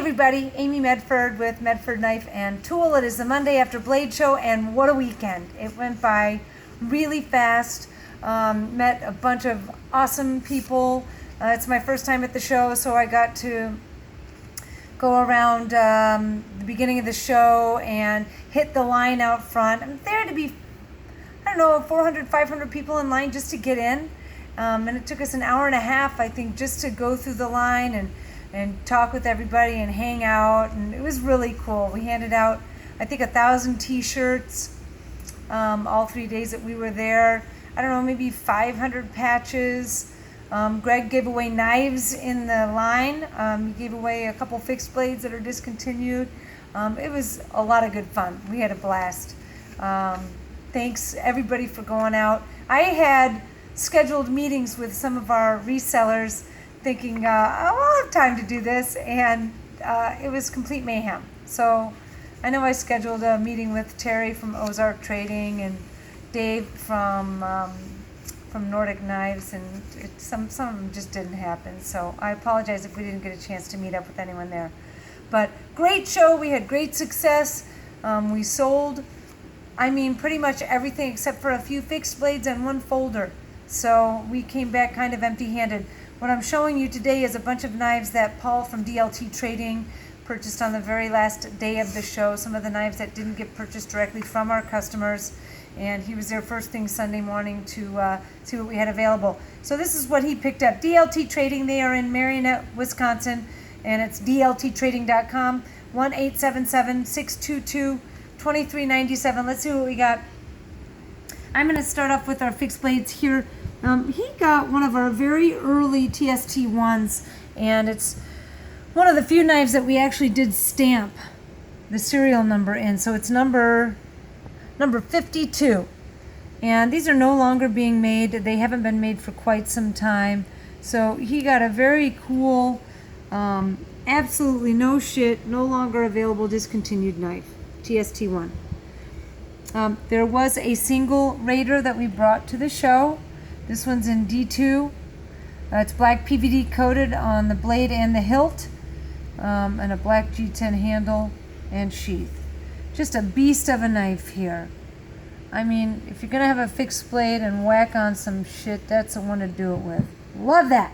everybody, Amy Medford with Medford Knife and Tool. It is the Monday after Blade Show, and what a weekend. It went by really fast. Met a bunch of awesome people. It's my first time at the show, so I got to go around the beginning of the show and hit the line out front. I'm there to be, 400, 500 people in line just to get in. And it took us an hour and a half, I think, just to go through the line and talk with everybody and hang out. And it was really cool. We handed out, I think, 1,000 t-shirts all 3 days that we were there. I don't know, maybe 500 patches. Greg gave away knives in the line. He gave away a couple fixed blades that are discontinued. It was a lot of good fun. We had a blast. Thanks everybody for going out. I had scheduled meetings with some of our resellers thinking, I'll have time to do this, and it was complete mayhem. So I know I scheduled a meeting with Terry from Ozark Trading and Dave from Nordic Knives, and some of them just didn't happen. So I apologize if we didn't get a chance to meet up with anyone there. But great show. We had great success. We sold, pretty much everything except for a few fixed blades and one folder. So we came back kind of empty-handed. What I'm showing you today is a bunch of knives that Paul from DLT Trading purchased on the very last day of the show. Some of the knives that didn't get purchased directly from our customers. And he was there first thing Sunday morning to see what we had available. So this is what he picked up. DLT Trading, they are in Marionette, Wisconsin, and it's dlttrading.com, 1-877-622-2397. Let's see what we got. I'm going to start off with our fixed blades here. He got one of our very early TST1s, and it's one of the few knives that we actually did stamp the serial number in. So it's number 52. And these are no longer being made. They haven't been made for quite some time. So he got a very cool, absolutely no shit, no longer available, discontinued knife, TST1. There was a single Raider that we brought to the show. This one's in D2. It's black PVD coated on the blade and the hilt, and a black G10 handle and sheath. Just a beast of a knife here. If you're gonna have a fixed blade and whack on some shit, that's the one to do it with. Love that.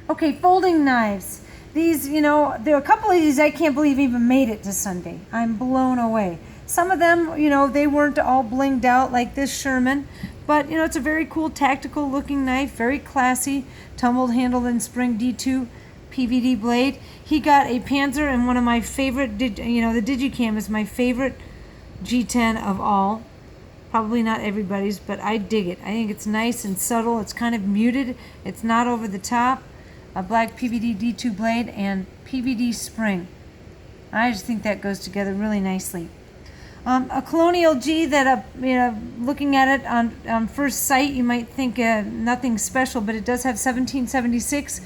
Okay, folding knives. These, there are a couple of these I can't believe even made it to Sunday. I'm blown away. Some of them, they weren't all blinged out like this Sherman, but it's a very cool tactical looking knife, very classy, tumbled handled and spring D2 PVD blade. He got a Panzer, and one of my favorite, the Digicam is my favorite G10 of all. Probably not everybody's, but I dig it. I think it's nice and subtle. It's kind of muted. It's not over the top. A black PVD D2 blade and PVD spring. I just think that goes together really nicely. A Colonial G that, looking at it on first sight, you might think nothing special, but it does have 1776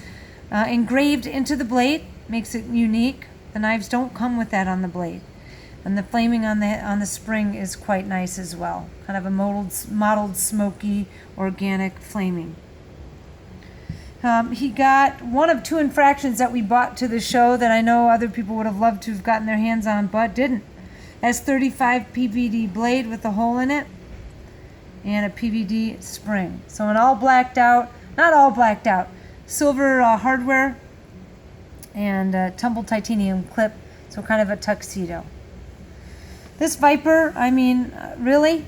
engraved into the blade. Makes it unique. The knives don't come with that on the blade. And the flaming on the spring is quite nice as well. Kind of a mottled smoky, organic flaming. He got one of two infractions that we bought to the show that I know other people would have loved to have gotten their hands on, but didn't. S35 PVD blade with a hole in it and a PVD spring. So an all blacked out, not all blacked out, silver hardware and tumbled titanium clip, so kind of a tuxedo. This Viper, really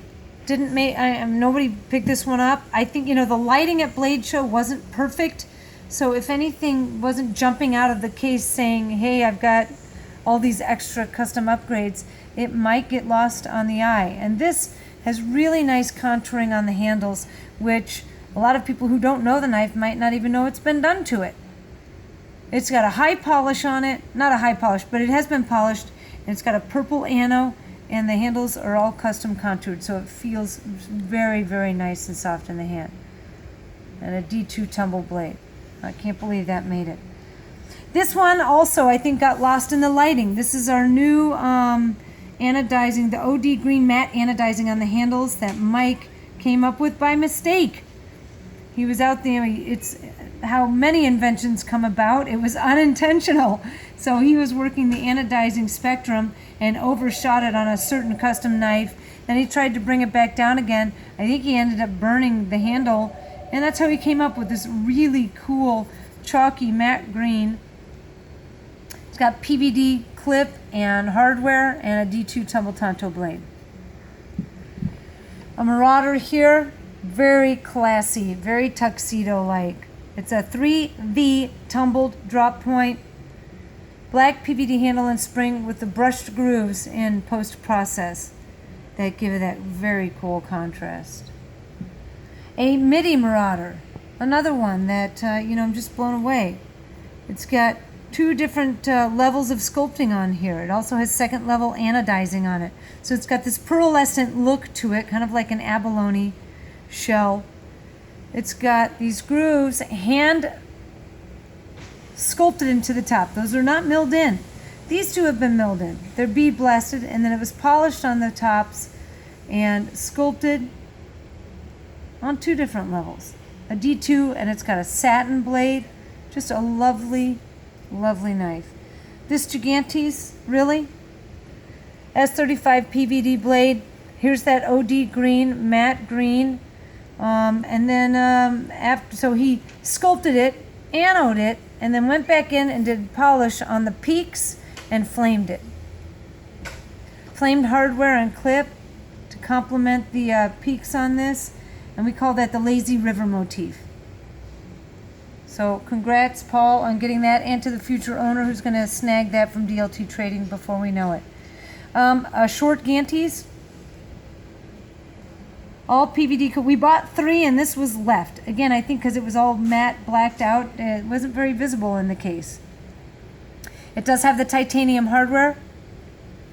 didn't make. Nobody picked this one up. I think the lighting at Blade Show wasn't perfect, so if anything wasn't jumping out of the case saying, "Hey, I've got all these extra custom upgrades," it might get lost on the eye. And this has really nice contouring on the handles, which a lot of people who don't know the knife might not even know it's been done to it. It's got a high polish on it, not a high polish, but it has been polished, and it's got a purple ano, and the handles are all custom contoured, so it feels very, very nice and soft in the hand. And a D2 tumble blade. I can't believe that made it. This one also, I think, got lost in the lighting. This is our new anodizing, the OD green matte anodizing on the handles that Mike came up with by mistake. He was out there. It's how many inventions come about. It was unintentional. So he was working the anodizing spectrum and overshot it on a certain custom knife. Then he tried to bring it back down again. I think he ended up burning the handle. And that's how he came up with this really cool chalky matte green. It's got PVD clip and hardware and a D2 tumble tanto blade. A Marauder here, very classy, very tuxedo-like. It's a 3V tumbled drop point, black PVD handle and spring with the brushed grooves in post-process that give it that very cool contrast. A MIDI Marauder, another one that, I'm just blown away. It's got 2 different levels of sculpting on here. It also has second level anodizing on it. So it's got this pearlescent look to it, kind of like an abalone shell. It's got these grooves hand sculpted into the top. Those are not milled in. These 2 have been milled in. They're bead blasted, and then it was polished on the tops and sculpted on 2 different levels. A D2, and it's got a satin blade. Just a lovely, lovely knife. This Gigantes, really? S35 PVD blade. Here's that OD green, matte green. And then so he sculpted it, anoded it, and then went back in and did polish on the peaks and flamed it. Flamed hardware and clip to complement the peaks on this, and we call that the lazy river motif. So congrats, Paul, on getting that, and to the future owner who's going to snag that from DLT Trading before we know it. A short Gantes. All PVD. We bought 3 and this was left. Again, I think because it was all matte, blacked out. It wasn't very visible in the case. It does have the titanium hardware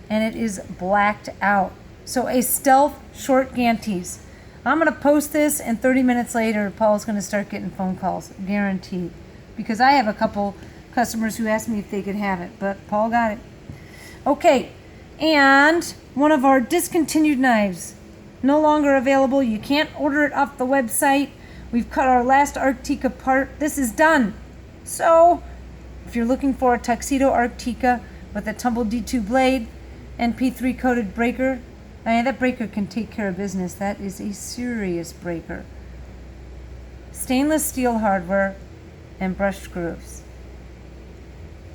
and it is blacked out. So a stealth short Gantes. I'm going to post this and 30 minutes later, Paul's going to start getting phone calls. Guaranteed. Because I have a couple customers who asked me if they could have it. But Paul got it. Okay. And one of our discontinued knives. No longer available. You can't order it off the website. We've cut our last Arctica part. This is done. So, if you're looking for a tuxedo Arctica with a tumbled D2 blade and P3 coated breaker, that breaker can take care of business. That is a serious breaker. Stainless steel hardware and brushed grooves.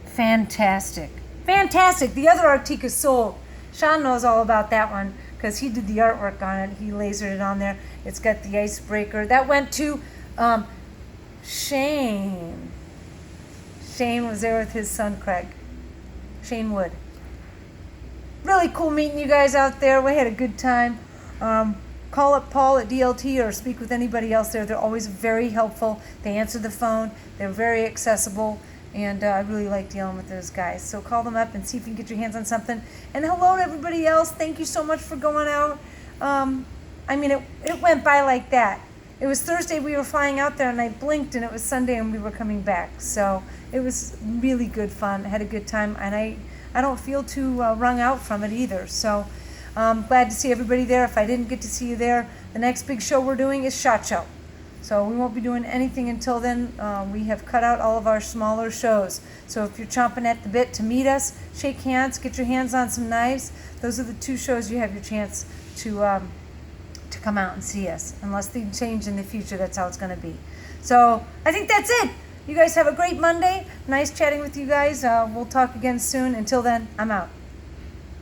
Fantastic. Fantastic. The other Arctica sold. Sean knows all about that one, because he did the artwork on it. He lasered it on there. It's got the icebreaker. That went to Shane. Shane was there with his son, Craig. Shane Wood. Really cool meeting you guys out there. We had a good time. Call up Paul at DLT or speak with anybody else there. They're always very helpful. They answer the phone. They're very accessible. And I really like dealing with those guys. So call them up and see if you can get your hands on something. And hello to everybody else. Thank you so much for going out. It went by like that. It was Thursday we were flying out there, and I blinked, and it was Sunday, and we were coming back. So it was really good fun. I had a good time, and I don't feel too wrung out from it either. So glad to see everybody there. If I didn't get to see you there, the next big show we're doing is SHOT Show. So we won't be doing anything until then. We have cut out all of our smaller shows. So if you're chomping at the bit to meet us, shake hands, get your hands on some knives. Those are the 2 shows you have your chance to come out and see us. Unless things change in the future, that's how it's going to be. So I think that's it. You guys have a great Monday. Nice chatting with you guys. We'll talk again soon. Until then, I'm out.